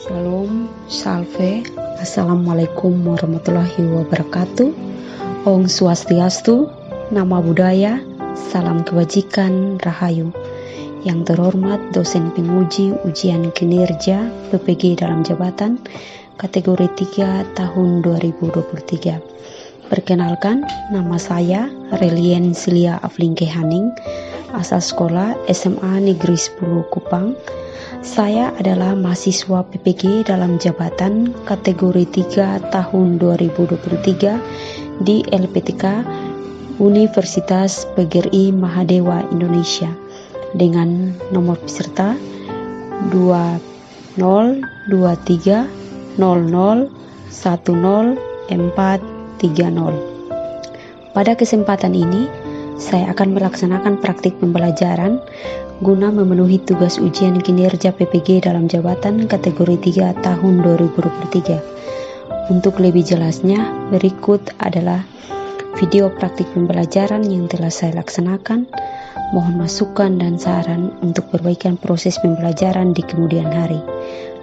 Shalom, Salve, Assalamualaikum warahmatullahi wabarakatuh. Om Swastiastu, Nama Budaya, Salam Kebajikan, Rahayu. Yang terhormat dosen penguji ujian kinerja PPG dalam jabatan kategori 3 tahun 2023. Perkenalkan, nama saya Relien Silia Aflingke Haning, asal sekolah SMA Negeri 10 Kupang. Saya adalah mahasiswa PPG dalam jabatan kategori 3 tahun 2023 di LPTK Universitas PGRI Mahadewa Indonesia dengan nomor peserta 20230010430. Pada kesempatan ini, saya akan melaksanakan praktik pembelajaran guna memenuhi tugas ujian kinerja PPG dalam jabatan kategori 3 tahun 2023. Untuk lebih jelasnya, berikut adalah video praktik pembelajaran yang telah saya laksanakan. Mohon masukan dan saran untuk perbaikan proses pembelajaran di kemudian hari.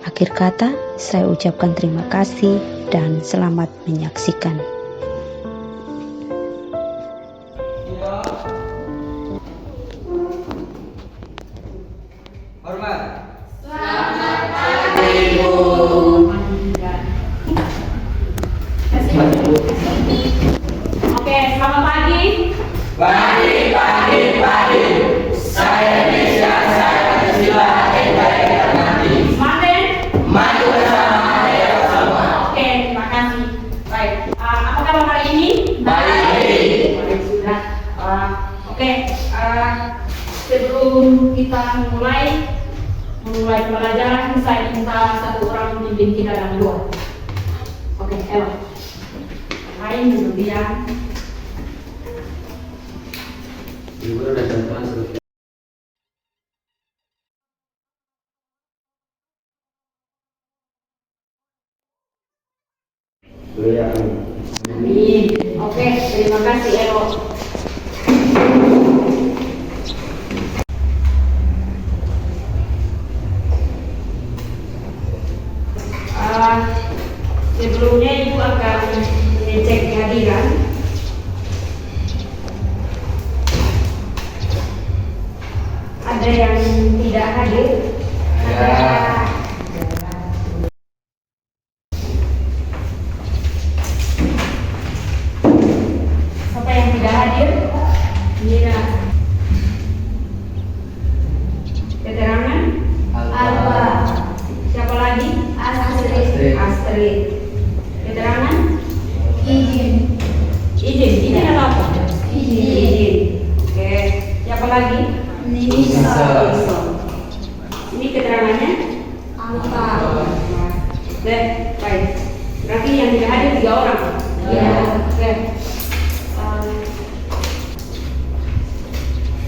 Akhir kata, saya ucapkan terima kasih dan selamat menyaksikan. Hormat. Selamat pagi, Bu. Oke, selamat pagi. Pagi. Saya Indonesia, saya Pancasila, NKRI Mati. Semangat. Maju bersama, jaya bersama. Oke, terima kasih. Baik, apa kabar hari ini? Baik. Baik, sudah. Oke, sebelum kita mulai pembelajaran, saya minta satu orang memimpin kita dalam doa. Oke, Ella. Lain kemudian. Ibu udah tentuan selesai. Amin. Oke, terima kasih Elo. Sebelumnya Ibu akan mengecek kehadiran. Ada yang tidak hadir? Ada. Siapa yang tidak hadir? Mira. Keterangan? Alba. Siapa lagi? Astrid. Astrid. Keterangan? Izin. Izin apa? Izin. Oke. Siapa lagi? Nisa. Ini keterangannya? Alba. Baik. Berarti yang tidak hadir 3 orang. Ya. Oke.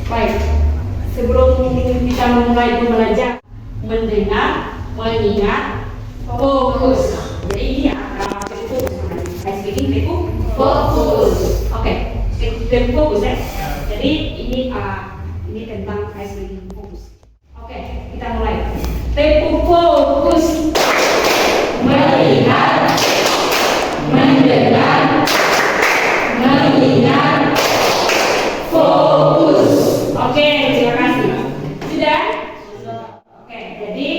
Baik. Sebelum kita memulai pembelajaran, mendengar, mengingat, fokus. Jadi ini ada fokus. Saya speaking fokus. Oke. Fokus ya. Jadi ini tentang ice breaking fokus. Oke, kita mulai. Tempo fokus. Melihat, mendengar, mengingat, fokus. Oke, terima kasih. Sudah? Oke, jadi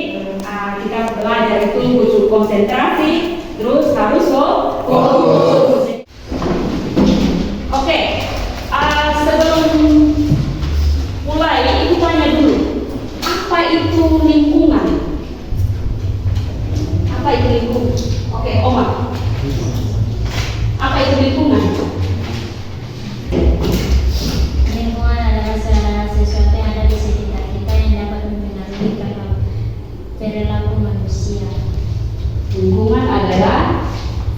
kita belajar itu butuh konsentrasi, terus harus fokus. Oke, sebelum mulai, Ibu tanya dulu, apa itu lingkungan? Apa itu lingkungan? Oke, Oma. Apa itu lingkungan? Lingkungan adalah sesuatu yang ada di sekitar kita yang dapat mempengaruhi perilaku manusia. Lingkungan adalah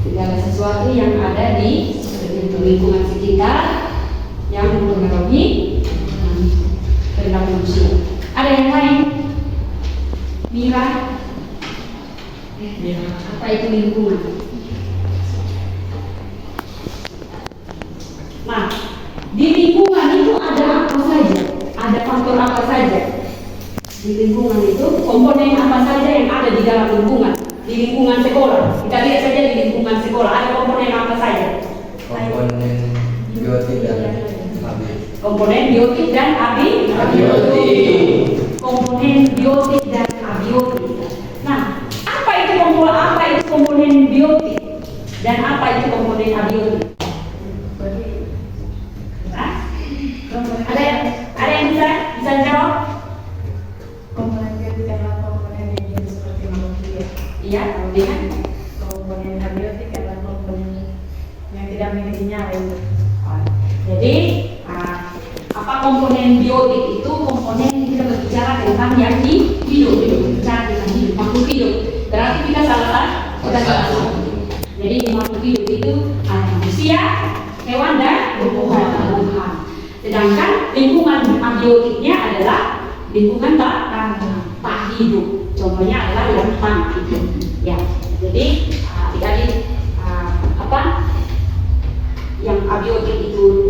segala sesuatu yang ada di lingkungan sekitar yang mempengaruhi perilaku manusia. Ada yang lain? Mira? Apa itu lingkungan? Nah, di lingkungan itu ada apa saja? Ada faktor apa saja? Di lingkungan itu komponen apa saja yang ada di dalam lingkungan? komponen biotik dan abiotik. Komponen biotik dan abiotik. Nah, apa itu komponen biotik dan apa itu komponen abiotik? Hah? Ada yang bisa jawab? Komponen biotik adalah komponen yang hidup seperti makhluk hidup. Iya, dengan Komponen abiotik adalah komponen yang tidak memiliki nyawa. jadi apa komponen biotik itu? Komponen yang kita berbicara tentang yang hidup, berbicara tentang hidup, makhluk hidup. Berarti kita salah. Jadi di makhluk hidup itu ada manusia, hewan dan tumbuhan. Sedangkan lingkungan abiotiknya adalah lingkungan tak hidup. Contohnya adalah yang tanah hidup. Ya, jadi adik-adik yang abiotik itu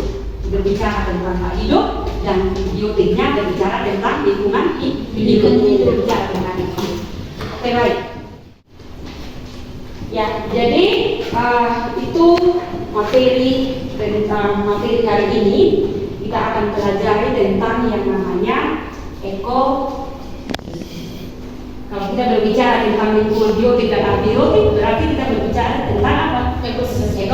berbicara tentang tak hidup dan biotiknya berbicara tentang lingkungan hidup, berbicara tentang itu. Oke, baik. Ya, jadi itu materi hari ini. Kita akan pelajari tentang yang namanya kalau kita berbicara tentang lingkungan biotik dan abiotik, berarti kita berbicara tentang apa? Ekosistem.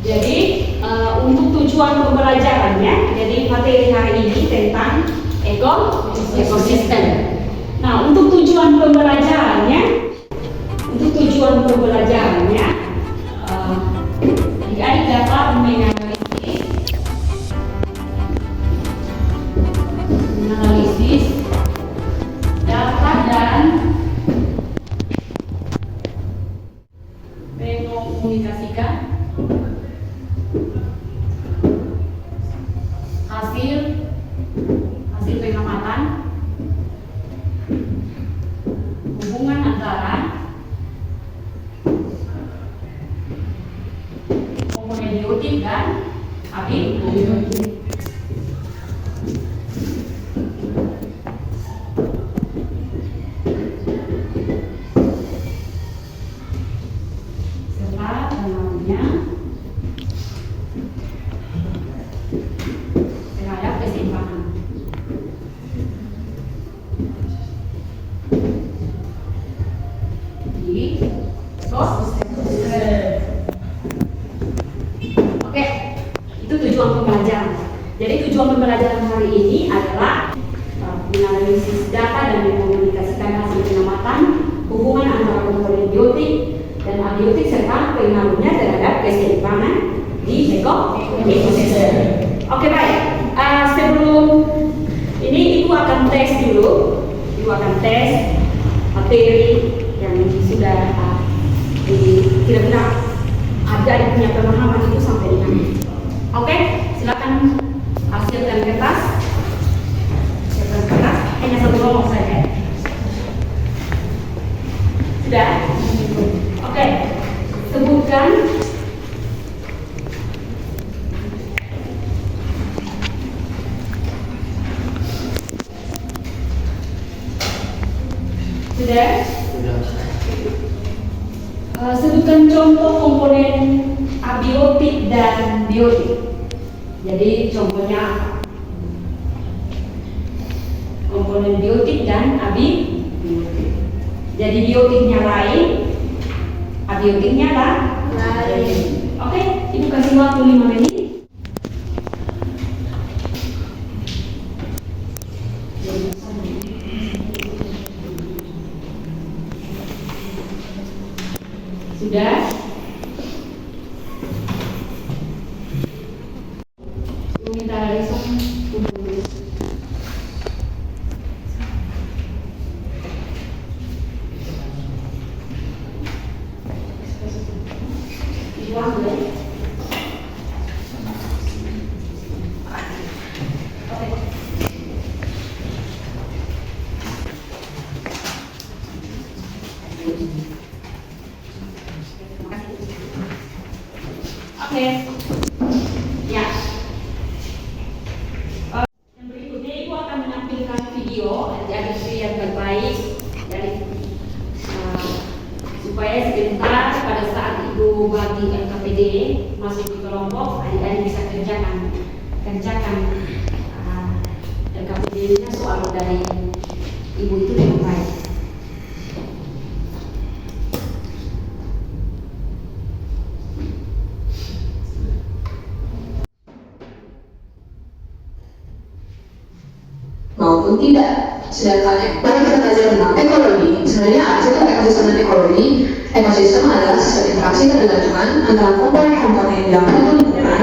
Jadi untuk tujuan pembelajarannya, jadi materi hari ini tentang ekosistem. Nah, untuk tujuan pembelajarannya, adik-adik dapat menganalisis data dan mengkomunikasikan hasil pengamatan hubungan antara komponen biotik dan abiotik. Serta pengaruhnya terhadap keseimbangan. Oke, itu tujuan pembelajaran. Jadi tujuan pembelajaran hari ini adalah menganalisis data dan mengkomunikasikan hasil pengamatan hubungan antara komponen biotik dan abiotik serta pengaruhnya terhadap keseimbangan di ekosistem. Oke, baik. Sebelum ini Ibu akan tes dulu. Ibu akan tes materi yang sudah kira-kira ada yang punya pemahaman itu sampai di mana. Oke, silakan siapkan kertas. Hanya satu kelompok saja. Sudah? Oke, sebutkan sudah? Sebutkan contoh komponen abiotik dan biotik. Jadi contohnya apa? Komponen biotik dan abiotik. Jadi biotiknya lain, abiotiknya lain. Oke, Ibu kasih waktu 5 menit. Sudah? Minta langsung. Oke. Ya. supaya sebentar pada saat ibu bagi LKPD masuk di kelompok, adik-adik bisa kerjakan LKPD-nya soal dari ibu itu dengan baik. Maupun tidak. Sedangkan kalau kita belajar tentang ekologi, sebenarnya apa sih ekosistem dan ekologi? Ekosistem adalah sistem interaksi dan ketergantungan antara komponen-komponen yang ada lingkungan,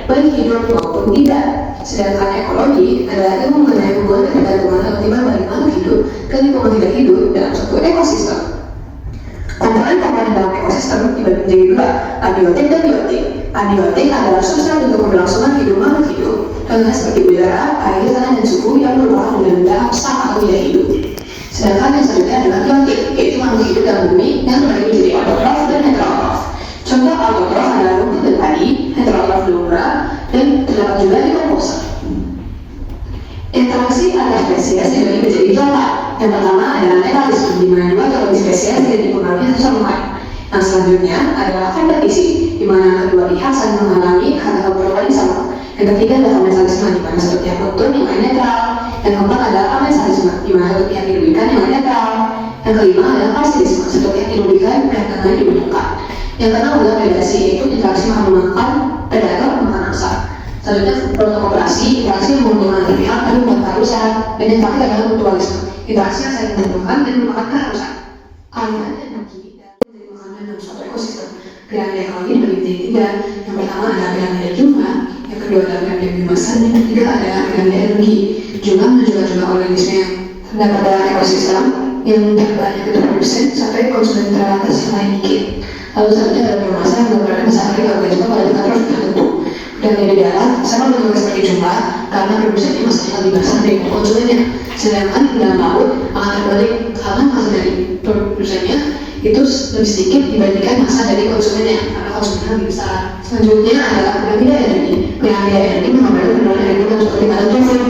baik hidup maupun tidak. Sedangkan ekologi adalah ilmu mengenai hubungan ketergantungan atau timbal balik makhluk hidup ke lingkungan tidak hidup dalam suatu ekosistem. Komponen-komponen dalam ekosistem dibagi menjadi dua, abiotik dan biotik. Abiotik adalah substrat untuk keberlangsungan hidup makhluk hidup, contohnya seperti udara, air, tanah, dan suhu yang merupakan benda-benda abstrak atau tidak hidup. Sedangkan yang selanjutnya adalah biotik, yaitu makhluk hidup dalam bumi yang terbagi menjadi autotrof dan heterotrof. Contoh autotrof adalah rumput dan padi, heterotrof lumrah, dan terdapat juga di komposer. Interaksi antar spesies dibagi menjadi dua. Yang pertama adalah nekalisme, di mana dua atau lebih spesies tidak dipengaruhi satu sama lain. Yang selanjutnya adalah kompetisi, di mana kedua pihak saling menghalangi hal-hal berlawanan sama. Yang ketiga adalah komensalisme, di mana satu pihak untung yang lain netral. Yang keempat adalah amensalisme, di mana satu pihak dirugikan yang lain netral. Yang kelima adalah parsialisme, satu pihak dirugikan pihak yang lain diuntungkan. Yang keenam adalah predasi, yaitu interaksi memakan predator memakan angsa. Selanjutnya protokooperasi, interaksi yang menguntungkan antar pihak tapi membuat keharusan. Dan yang terakhir adalah mutualisme, interaksi yang saling menguntungkan dan merupakan keharusan. Aliran energi menjadi makanan dalam suatu ekosistem. Piramida ekologi dibagi menjadi tiga. Yang pertama adalah piramida jumlah, yang kedua adalah piramida biomasa, dan yang ketiga adalah piramida energi. Jumlah menunjukkan jumlah organisme yang terdapat dalam ekosistem yang terbanyak itu produsen sampai konsumen teratas yang lain dikit. Lalu selanjutnya adalah biomasa yang menggunakan sehari organisme pada tingkat profil tertentu. Dan dari dalam sama bentuknya seperti jumlah karena produsennya masanya lebih besar dari konsumennya. Sedangkan di dalam laut akan terbalik karena masa dari produsennya itu lebih sedikit dibandingkan masa dari konsumennya karena konsumennya lebih besar. Selanjutnya adalah piramida energi. Piramida energi menggambarkan penurunan energi dalam suatu tingkatan profil.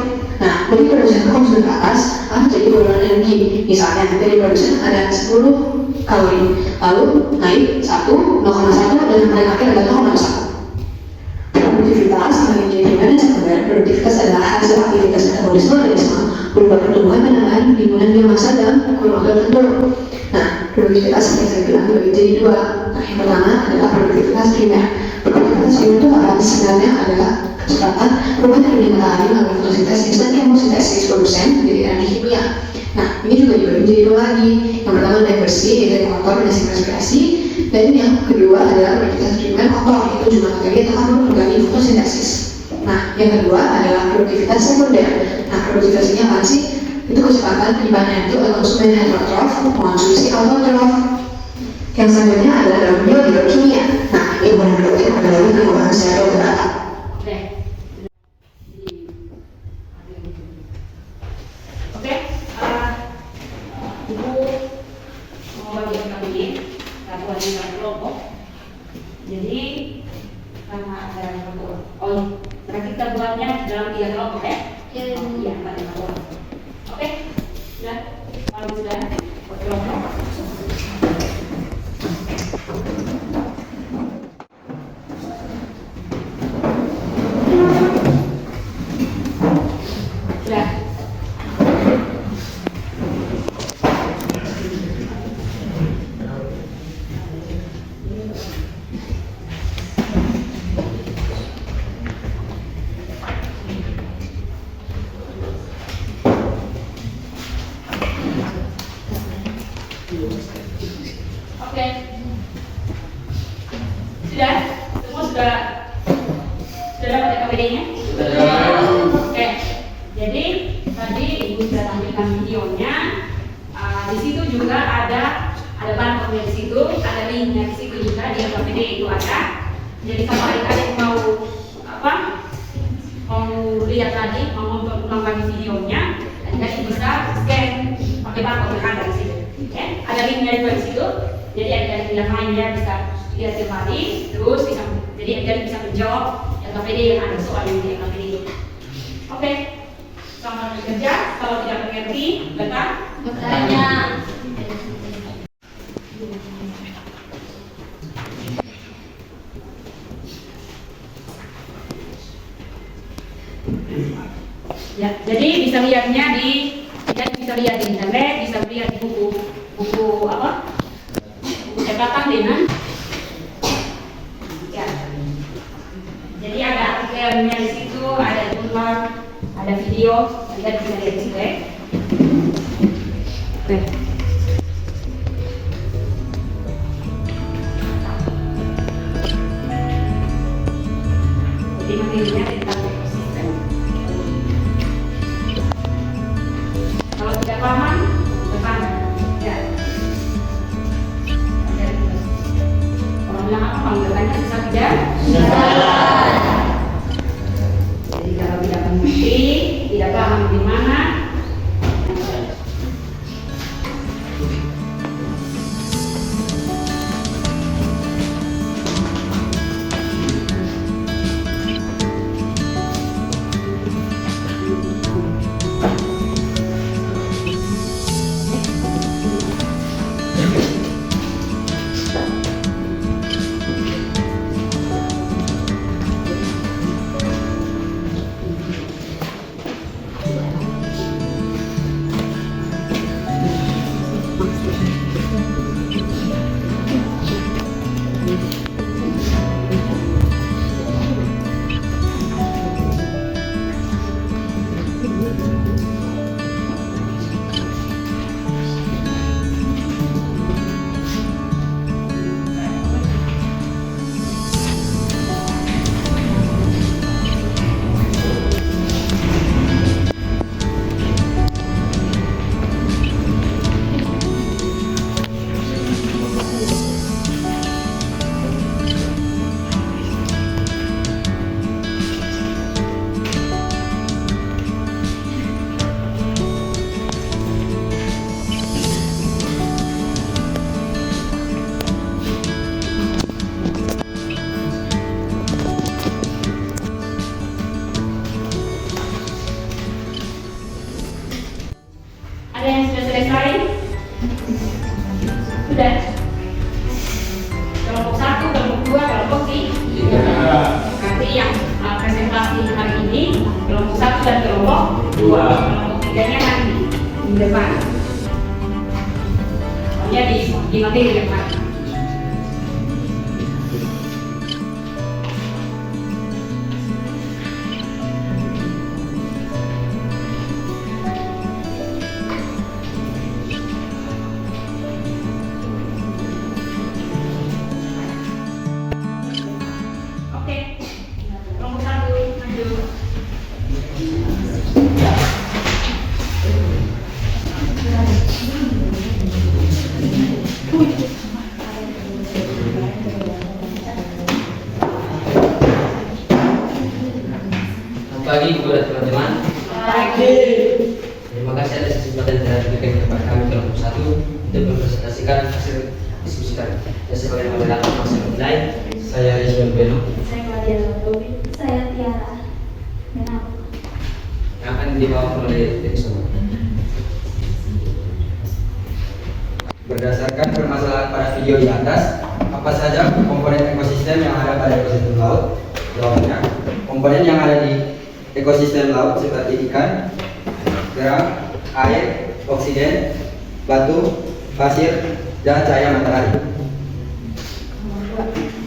Nah, dari produsen ke konsumen ke atas akan terjadi penurunan energi. Misalnya dari produsen ada 10 kalori, lalu naik 1, 0,1 dan yang paling akhir adalah 0,1. Produktivitas bagi primer dan sekunder. Produktivitas adalah hasil aktivitas metabolisme organisme berupa pertumbuhan penambahan timbunan biomasa dalam kurun waktu tertentu. Nah, produktivitas seperti saya bilang dibagi menjadi dua. Nah, yang pertama adalah produktivitas primer. Produktivitas primer itu apa? Sebenarnya adalah kecepatan perubahan energi matahari melalui fotosintesis dan kemosintesis produsen menjadi energi kimia. Nah, ini juga dibagi menjadi dua lagi. Yang pertama diversi, yaitu faktor dan respirasi. Dan yang kedua adalah produktivitas primer kotor, yaitu jumlah bakteri atau karbon organik fotosintesis. Nah, yang kedua adalah produktivitas sekunder. Nah, produktivitas ini apa sih? Itu kecepatan penyimpanan energi oleh konsumen heterotrof mengonsumsi autotrof. Yang selanjutnya adalah dalam biokimia. Nah, ini bukan biokimia, adalah pengembangan secara berat. Ibu mau bagi LKPD satuan dengan kelompok. Jadi karena ada kelompok. Oh, berarti kita buatnya dalam 3 kelompok ya? Iya, 4 kelompok. Oke, sudah. Kalau sudah buat kelompok. Sudah. Oke. Sudah? Semua sudah dapat LKPD-nya? Oke. Jadi tadi Ibu sudah tampilkan videonya. Di situ juga ada barcode di situ, ada linknya di situ juga di LKPD itu ada. Jadi kalau adik-adik mau lihat lagi, mau nonton ulang lagi videonya, adik-adik bisa scan pakai barcode yang ada di situ. Ya, ada linknya juga di situ. Jadi adik-adik yang lainnya bisa lihat kembali, terus bisa, jadi adik-adik bisa menjawab LKPD yang ada soal yang di LKPD. Oke, selamat bekerja. Kalau tidak mengerti, bertanya. Ya, jadi bisa lihatnya bisa lihat di internet, bisa lihat di buku apa? Buku cetakan dengan ya. Jadi ada artikelnya di situ, ada tulisan, ada video, kita bisa lihat di situ ya. Oke. Jadi materinya tentang ekosistem. Kalau tidak paham, depan ya. Kalau bilang apa, kalau bertanya bisa tidak? Jadi kalau tidak mengerti, tidak paham di mana, ada yang sudah selesai? Sudah? Kelompok 1, kelompok 2, kelompok 3. Nanti yang presentasi hari ini kelompok 1 dan kelompok 2. Kelompok 3-nya nanti di depan. Soalnya di materi depan. Oke, kelompok 1 maju. Selamat pagi Ibu dan teman-teman. Terima kasih atas kesempatan yang telah diberikan kepada kami kelompok 1 untuk mempresentasikan hasil diskusi kami. Dan sebagai moderator masalah nilai, saya Rizwan Beno Saya Claudia Robi. Saya Tiara. Menang. yang akan dibawakan oleh Dek Somo. Berdasarkan permasalahan pada video di atas, apa saja komponen ekosistem yang ada pada ekosistem laut? Jawabnya, komponen yang ada di ekosistem laut seperti ikan, kerang, air, oksigen, batu, pasir, dan cahaya matahari.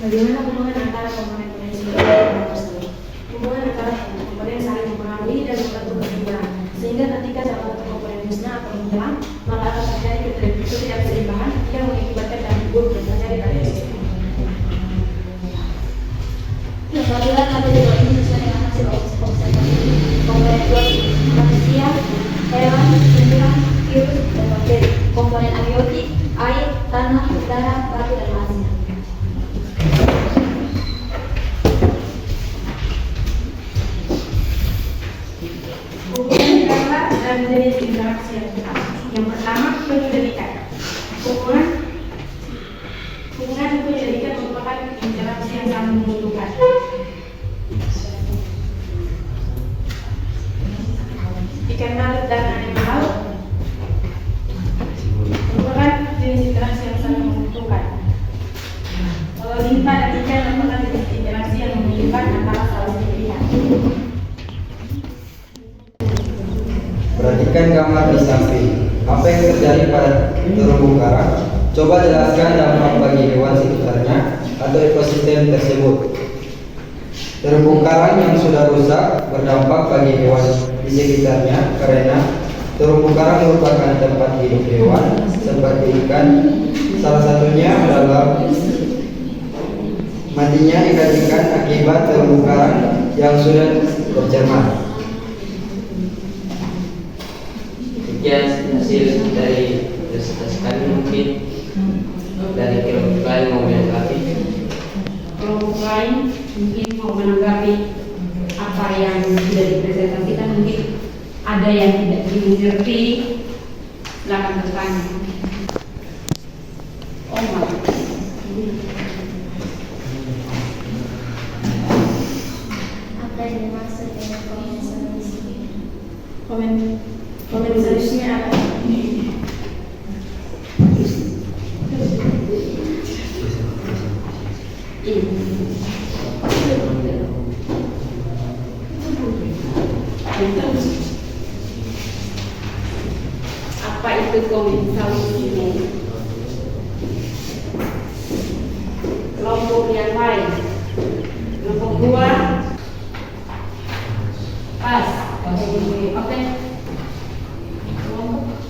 Bagaimana hubungan antara komponen sehingga dan tersebut? Hubungan antara komponen saling mempengaruhi dan membantu keseimbangan, sehingga ketika salah satu komponen musnah atau hilang, maka akan terjadi ketidakseimbangan yang mengakibatkan dampak buruk yang terjadi pada ekosistem. Apabila KP2 ini sesuai dengan hasil observasi komponen biotik manusia, hewan, tumbuhan, virus, dan bakteri, komponen abiotik, air, tanah, udara, batu, dan pasir. Hubungan karena dan jenis interaksi yang berbeda. Yang pertama, penyelidikan. Hubungan itu penyelidikan merupakan interaksi yang saling menguntungkan. Ikan laut dan aneka laut merupakan jenis interaksi yang saling menguntungkan. Kalau limpa dan ikan merupakan jenis interaksi yang menguntungkan antara salah satu pihak. perhatikan gambar di samping. Apa yang terjadi pada terumbu karang? Coba jelaskan dampak bagi hewan sekitarnya atau ekosistem tersebut. Terumbu karang yang sudah rusak berdampak bagi hewan di sekitarnya karena terumbu karang merupakan tempat hidup hewan seperti ikan. Salah satunya adalah matinya ikan-ikan akibat terumbu karang yang sudah tercemar. Sekian hasil dari presentasi kami, mungkin dari kelompok lain mau menanggapi. Kelompok lain mungkin mau menanggapi apa yang sudah dipresentasikan, mungkin ada yang tidak dimengerti, silakan bertanya. Omar. Apa yang dimaksud dengan komensalisme? Komensalisme apa? Apa itu komensalisme? Kelompok yang lain, kelompok dua, pas, oke.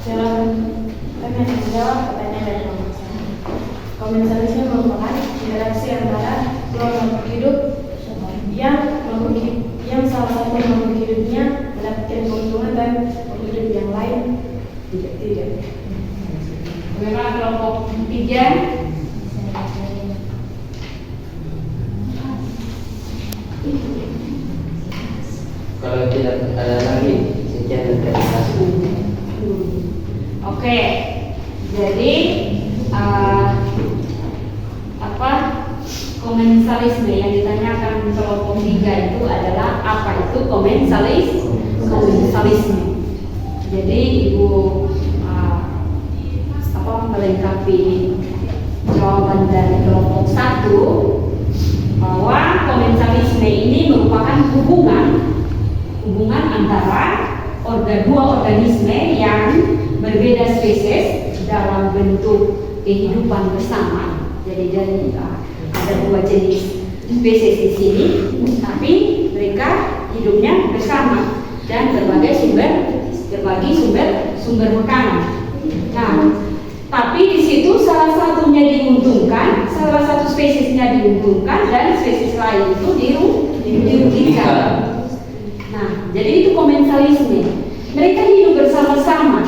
Jalan kami akan menjawab pertanyaan dari kelompok saya. Komensalisme merupakan interaksi antara dua makhluk hidup yang salah satu makhluk hidupnya mendapatkan keuntungan dan makhluk hidup yang lain tidak. Bagaimana kelompok tiga? Kalau tidak ada lagi, sekian dan terima kasih. Oke, jadi komensalisme yang ditanyakan kelompok tiga itu adalah apa itu komensalisme. Jadi ibu melengkapi jawaban dari kelompok satu bahwa komensalisme ini merupakan hubungan antara dua organisme yang berbeda spesies dalam bentuk kehidupan bersama. Jadi ada dua jenis spesies di sini, tapi mereka hidupnya bersama dan berbagi sumber makanan. Nah, tapi di situ salah satunya diuntungkan, salah satu spesiesnya diuntungkan dan spesies lain itu dirugikan. Nah, jadi itu komensalisme. Mereka hidup bersama-sama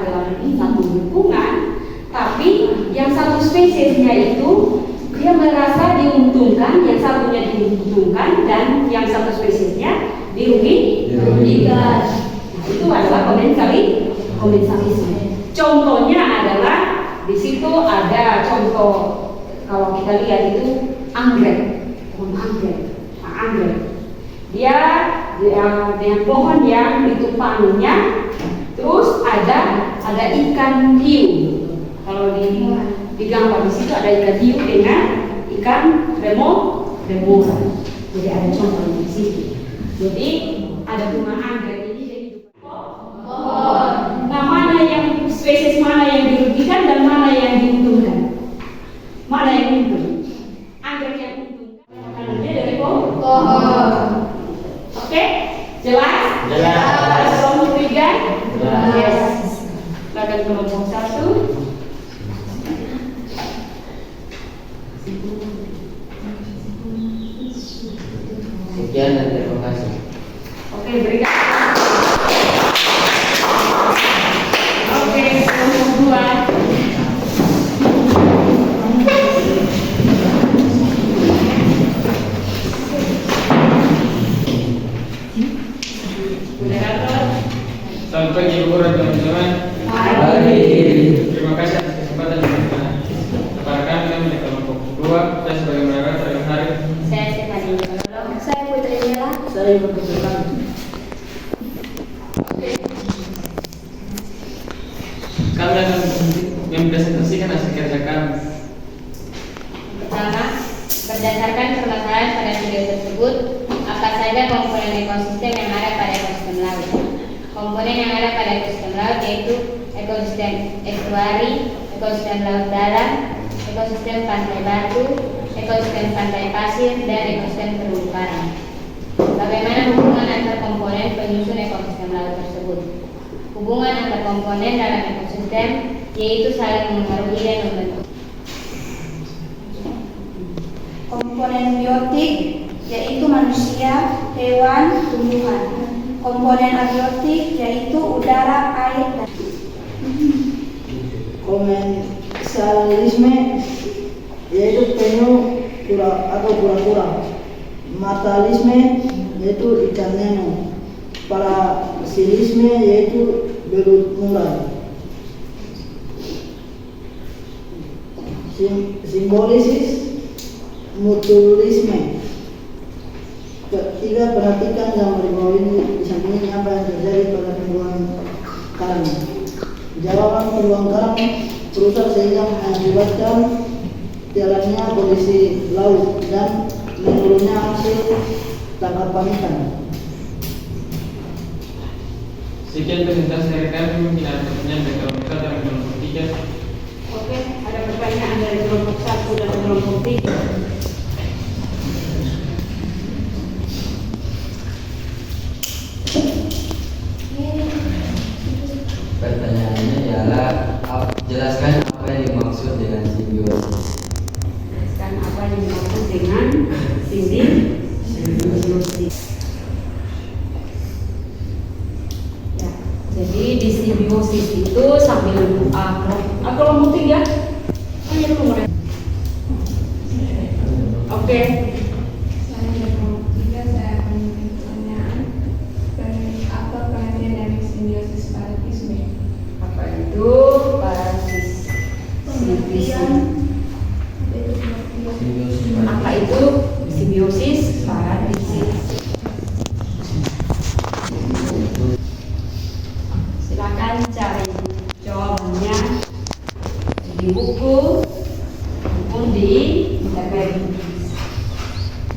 dalam satu lingkungan, tapi yang satu spesiesnya itu dia merasa diuntungkan, yang satunya diuntungkan dan yang satu spesiesnya dirugikan. Nah, itu adalah komensalisme. Contohnya adalah di situ ada contoh, kalau kita lihat itu anggrek. Dia dengan pohon yang ditupanginya, terus ada ikan hiu. Kalau di gambar di situ ada ikan hiu dengan ikan remora. Jadi ada contoh di situ. Jadi ada bunga anggrek ini jadi pohon. Nah, spesies mana yang dirugikan dan mana yang diuntungkan? Mana yang untung? Anggrek yang untung karena dia dari pohon. Oke, jelas? Jelas. Kelompok tiga? Yes. Silakan kelompok satu. Sekian dan terima kasih. Oke, berikan. Oke, kelompok dua. Selamat pagi Ibu dan teman-teman. Terima kasih atas kesempatan yang diberikan. Rekan-rekan kami dari kelompok 2, saya sebagai moderator Tarian Hari. Saya Stefani. Saya Putri Mila. Saya berkenan. Kami akan mempresentasikan hasil kerja kami. Pertama, berdasarkan permasalahan pada video tersebut, apa saja komponen ekosistem yang ada pada ekosistem laut? komponen yang ada pada ekosistem laut yaitu ekosistem estuari, ekosistem laut dalam, ekosistem pantai batu, ekosistem pantai pasir, dan ekosistem terumbu karang. Bagaimana hubungan antar komponen penyusun ekosistem laut tersebut? Hubungan antar komponen dalam ekosistem yaitu saling mengaruhi dan membentuk. Komponen biotik yaitu manusia, hewan, tumbuhan. Komponen abiotik yaitu udara, air, dan Komensalisme yaitu penyu atau kura-kura. Matalisme yaitu ikan nemo. Parasilisme yaitu belut murai. Simbolisis mutualisme. Ketiga, perhatikan gambar di bawah ini. Di samping ini apa yang terjadi pada pembuangan karang. Jawaban pembuangan karang merusak sehingga mengakibatkan jalannya kondisi laut dan menurunnya hasil tangkapan ikan. Sekian presentasi dari kami, mungkin ada pertanyaan dari kelompok 1 dan kelompok 3. Oke, ada pertanyaan dari kelompok 1 dan kelompok 3. Pertanyaannya ialah jelaskan apa yang dimaksud dengan simbiosis. Jelaskan apa yang dimaksud dengan simbiosis. Ya, jadi di simbiosis itu sambil kelompok 3. Hanya dulu mulai. Oke. Saya dari kelompok 3, saya akan memberi pertanyaan. Apa pengertian dari simbiosis parasitisme? Apa itu parasitisme? Apa itu simbiosis parasitisme? Silakan cari jawabannya di buku maupun di internet.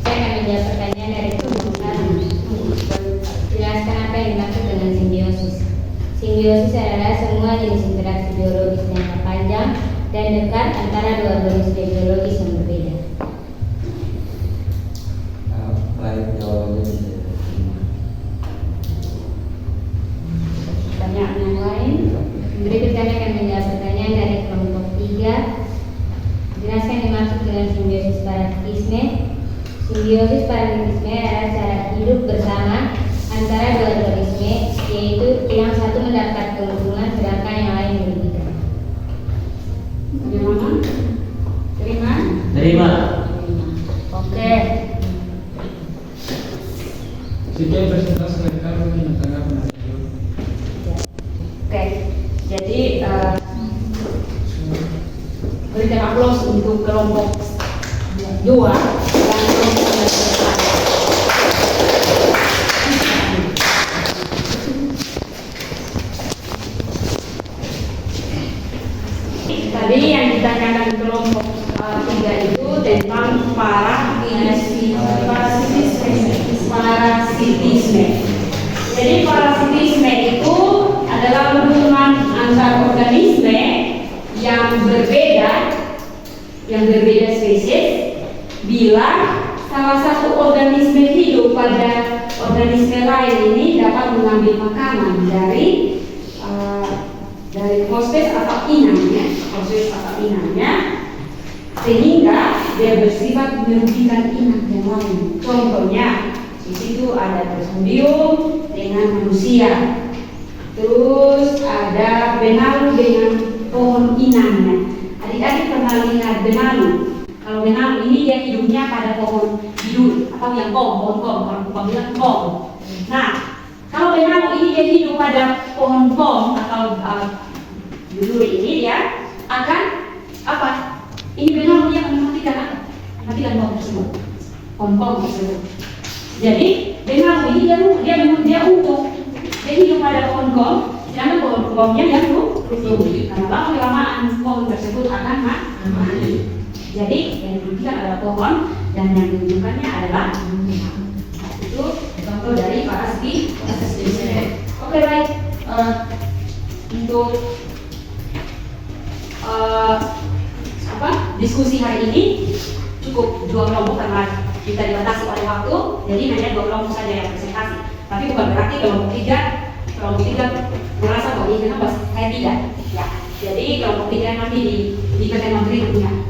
Saya akan menjawab pertanyaan dari kelompok 1. Jelaskan apa yang dimaksud dengan simbiosis. Simbiosis adalah semua jenis interaksi biologis jangka panjang dan dekat antara dua organisme biologis yang berbeda. Baik, jawabannya Pertanyaan yang lain. Berikut kami akan menjawab pertanyaan dari kelompok 3. Jelaskan yang dimaksud dengan simbiosis parasitisme. Simbiosis parasitisme adalah cara hidup bersama antara dua organisme, yaitu yang satu mendapat keuntungan sedangkan yang lain merugikan. Bagaimana? Terima? Terima. Oke. Sekian presentasi dari kami, mungkin tanggapan dari kelompok. Oke. Jadi berikan aplaus untuk kelompok 2 dan kelompok 3. Tadi yang ditanyakan kelompok 3 itu tentang parasitisme. Jadi parasitisme itu adalah hubungan antar organisme yang berbeda spesies bila salah satu organisme hidup pada organisme lain ini dapat mengambil makanan dari hospes atau inangnya, sehingga dia bersifat merugikan inang yang lain. Contohnya di situ ada Plasmodium dengan manusia, terus ada benalu dengan pohon inangnya. Adik-adik pernah lihat benalu? Kalau benalu ini dia hidupnya pada pohon bidul atau yang pohon kalau kita bilang pohon. Nah, kalau benalu ini dia hidup pada pohon atau bidul ini, dia akan apa? Ini benalu dia akan mematikan pohon tersebut, pohon tersebut. Jadi benalu ini dia untuk dia hidup pada pohon, sedangkan pohonnya yang rubuh. Karena lama-kelamaan pohon tersebut akan mati. Jadi yang dirugikan adalah pohon dan yang diuntungkannya adalah itu contoh dari parasitisme. Oke, Oke, baik. Untuk diskusi hari ini cukup 2 kelompok karena kita dibatasi oleh waktu, jadi hanya 2 kelompok saja yang presentasi. Tapi bukan berarti kelompok tiga merasa bahwa ini kenapa saya tidak. Ya, jadi kelompok 3 nanti di pertemuan berikutnya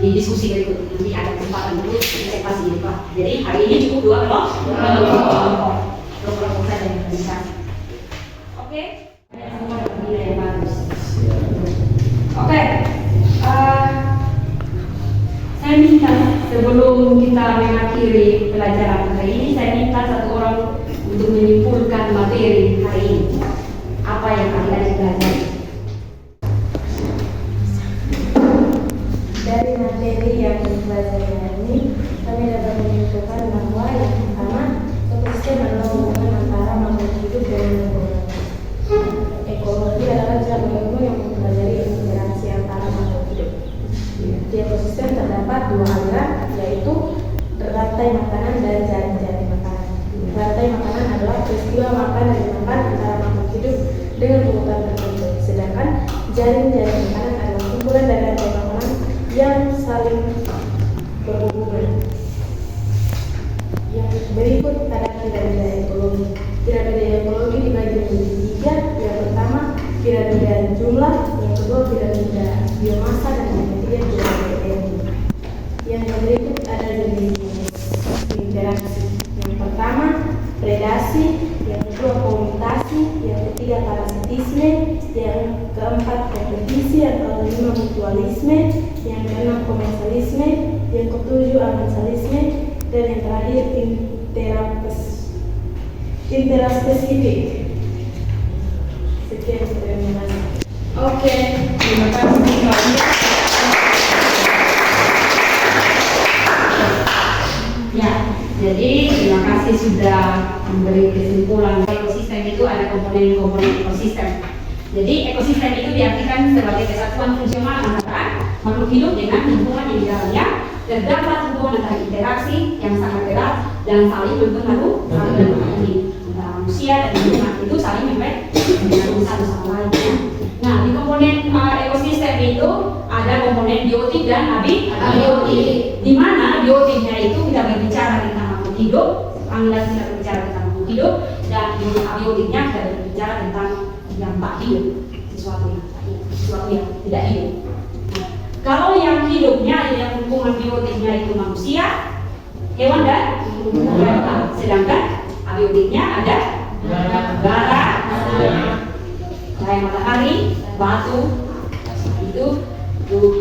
di diskusi berikutnya nanti ada kesempatan untuk presentasi gitu Pak. Jadi hari ini cukup 2 kelompok saja yang presentasi. Oke, semua dapat nilai yang bagus. Oke, saya minta sebelum kita mengakhiri pelajaran hari ini, saya minta satu orang untuk menyimpulkan materi hari ini. Apa yang adik-adik pelajari? Dari materi yang dipelajari hari ini, kami dapat menyimpulkan bahwa yang pertama, ekosistem adalah hubungan antara makhluk hidup dan lingkungan. Ekologi adalah cara ilmu yang mempelajari interaksi antara makhluk hidup. Di ekosistem terdapat 2 aliran, yaitu rantai makanan dan jaring-jaring makanan. Rantai makanan adalah peristiwa makan dan dimakan antara makhluk hidup dengan urutan tertentu, sedangkan jaring-jaring makanan adalah kumpulan dari rantai makanan yang saling berhubungan. Yang berikut ada piramida ekologi. Piramida ekologi dibagi menjadi 3. Yang pertama, piramida jumlah. Yang kedua, piramida biomasa. Dan yang ketiga, piramida energi. Yang berikut ada jenis interaksi. Yang pertama, predasi. Yang kedua, komunitasi. Yang ketiga, parasitisme. Yang keempat, kompetisi. Yang kelima, mutualisme. Yang keenam, komersialisme. Yang ketujuh, amensalisme. Dan yang terakhir, interaspesifik. Sekian, terima kasih. Oke, terima kasih. Ya, jadi terima kasih sudah memberi kesimpulan. Ekosistem itu ada komponen-komponen ekosistem. Jadi ekosistem itu diartikan sebagai kesatuan fungsional antara makhluk hidup dengan lingkungan yang di dalamnya. Terdapat hubungan antara interaksi yang sangat erat dan saling mempengaruhi antara manusia dan lingkungan itu saling mempengaruhi satu sama lain. Nah, di komponen ekosistem itu ada komponen biotik dan abiotik. Di mana biotiknya itu kita berbicara tentang makhluk hidup, anda tidak berbicara tentang makhluk hidup, dan abiotiknya kita berbicara tentang yang tak hidup, sesuatu yang tidak hidup. Kalau yang hidupnya, yang hubungan biotiknya itu manusia, hewan dan binatang. Sedangkan abiotiknya ada darah, cahaya matahari, batu, itu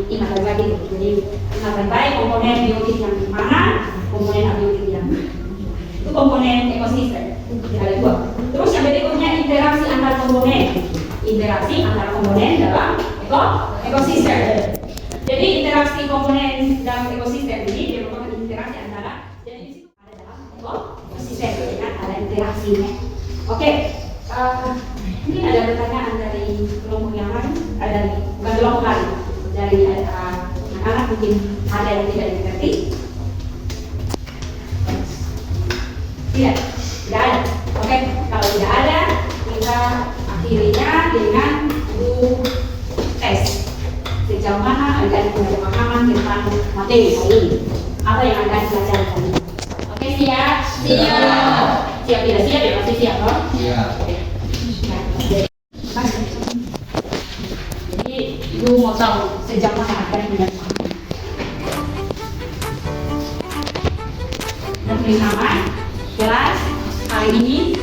ingatan baik. Jadi ingatan baik komponen biotik yang mana, komponen abiotik yang itu komponen ekosistem. Ada 2. Terus yang berikutnya interaksi antar komponen. Interaksi antar komponen dalam ekosistem. Jadi interaksi komponen dalam ekosistem ini merupakan interaksi antara, jadi di situ ada dalam ekosistem, ya, ada interaksinya. Oke, ini ada pertanyaan dari kelompok yang lain, bukan kelompok lain, dari anak-anak mungkin ada yang tidak dimengerti. Tidak ada. Oke, kalau tidak ada, kita akhirinya dengan tes. Sejauh mana Anda punya pemahaman tentang materi hari ini? Apa yang Anda pelajari hari ini? Oke, siap? Siap. Siap tidak siap ya? Pasti siap, loh? Siap. Jadi, Ibu mau tahu sejauh mana Anda punya pemahaman? Dan beri nama kelas hari ini.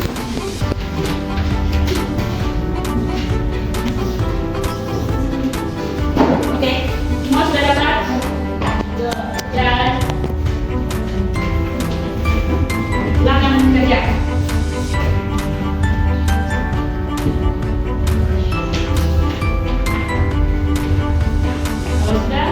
Semua sudah dapat? Dan silakan kerja. Kalau sudah,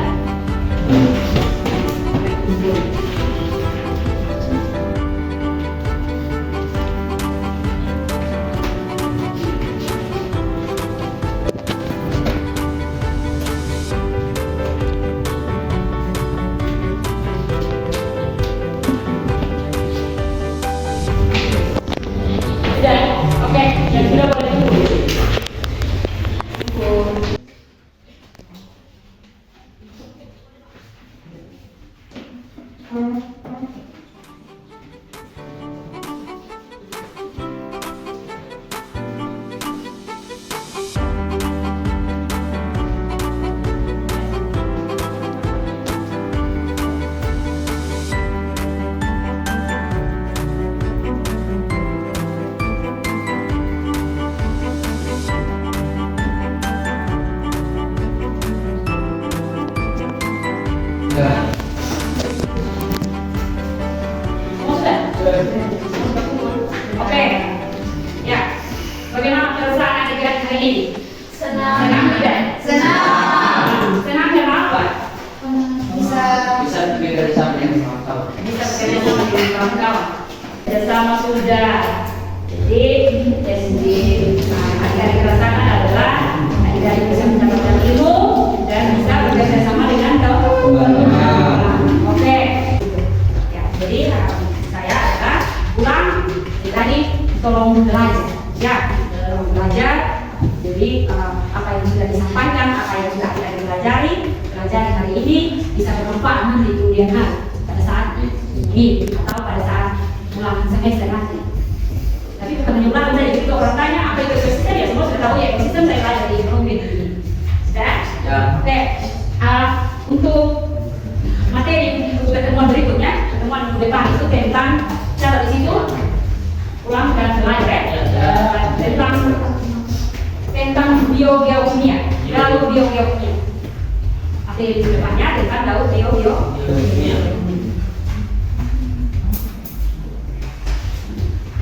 Senang tidak? Senang karena apa? Bisa Bisa bekerja sama dengan kawan-kawan. Bisa bekerja sama dengan kawan-kawan. Bersama sudah. Jadi SD adik-adik rasakan adalah adik-adik bisa mendapatkan ilmu dan bisa bekerja sama dengan kawan-kawan. Oke. Ya, jadi saya adalah pulang tadi tolong belajar. Ya, tolong belajar. Jadi apa yang sudah disampaikan, apa yang sudah kita pelajari hari ini bisa bermanfaat nanti di kemudian hari pada saat ini atau pada saat ulang semester nanti. Tapi bukan hanya ulang saja, jadi orang tanya apa itu ekosistem ya semua sudah tahu ya ekosistem saya pelajari di ekonomi ini. Sudah? Ya. Oke. Untuk materi untuk pertemuan berikutnya, pertemuan minggu depan itu tentang catat di situ ulang dan belajar ya. Tentang biogeokimia, lalu biogeokimia. Materi di depannya tentang laut biogeokimia.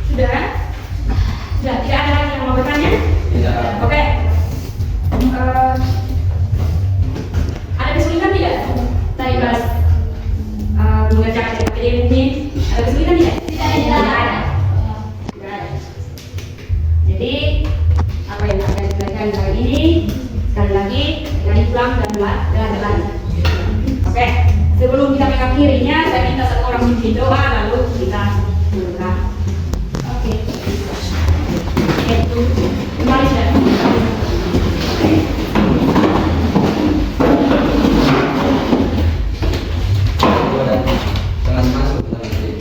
Sudah? Sudah, tidak ada lagi yang mau bertanya? Tidak. Oke. Ada kesulitan tidak? Tadi bahas mengerjakan PPDB ini, ada kesulitan tidak? Tidak ada. Tidak ada. Jadi apa yang akan dipelajari kali ini sekali lagi dari pulang dan belajar lagi. Oke. Sebelum kita mengakhirinya, saya minta satu orang memimpin doa lalu kita mulai. Oke. Itu kembali sudah. Jangan masuk ke dalam diri.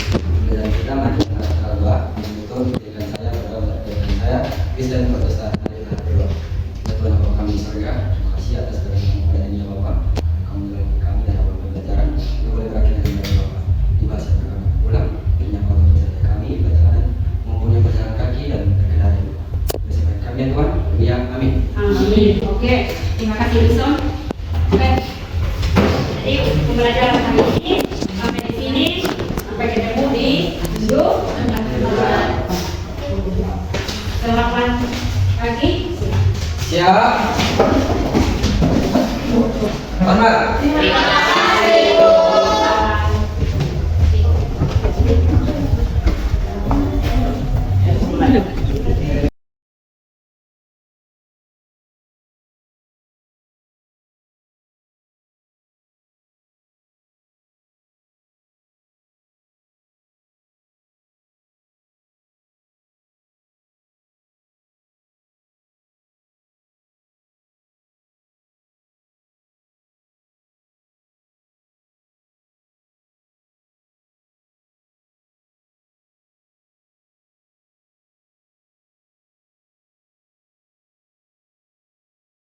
Dan kita mari kita doa untuk dengan saya berdoa dengan saya bisa berkontestasi dari tahap kedua. Ya Tuhan Bapa kami di surga, terima kasih atas segala kemuliaan-Nya Bapa. Kami melalui kami dalam pembelajaran yang boleh berakhir dengan Bapa. Di bahasa kami ulang minyak waktu beserta kami perjalanan maupun yang berjalan kaki dan berkendara. Bersama kami ya Tuhan. Ya amin. Amin. Oke, terima kasih Wilson. Oke. Jadi pembelajaran hari ini sampai di sini, sampai ketemu di minggu depan. Selamat pagi. Siap. Hormat. Terima kasih.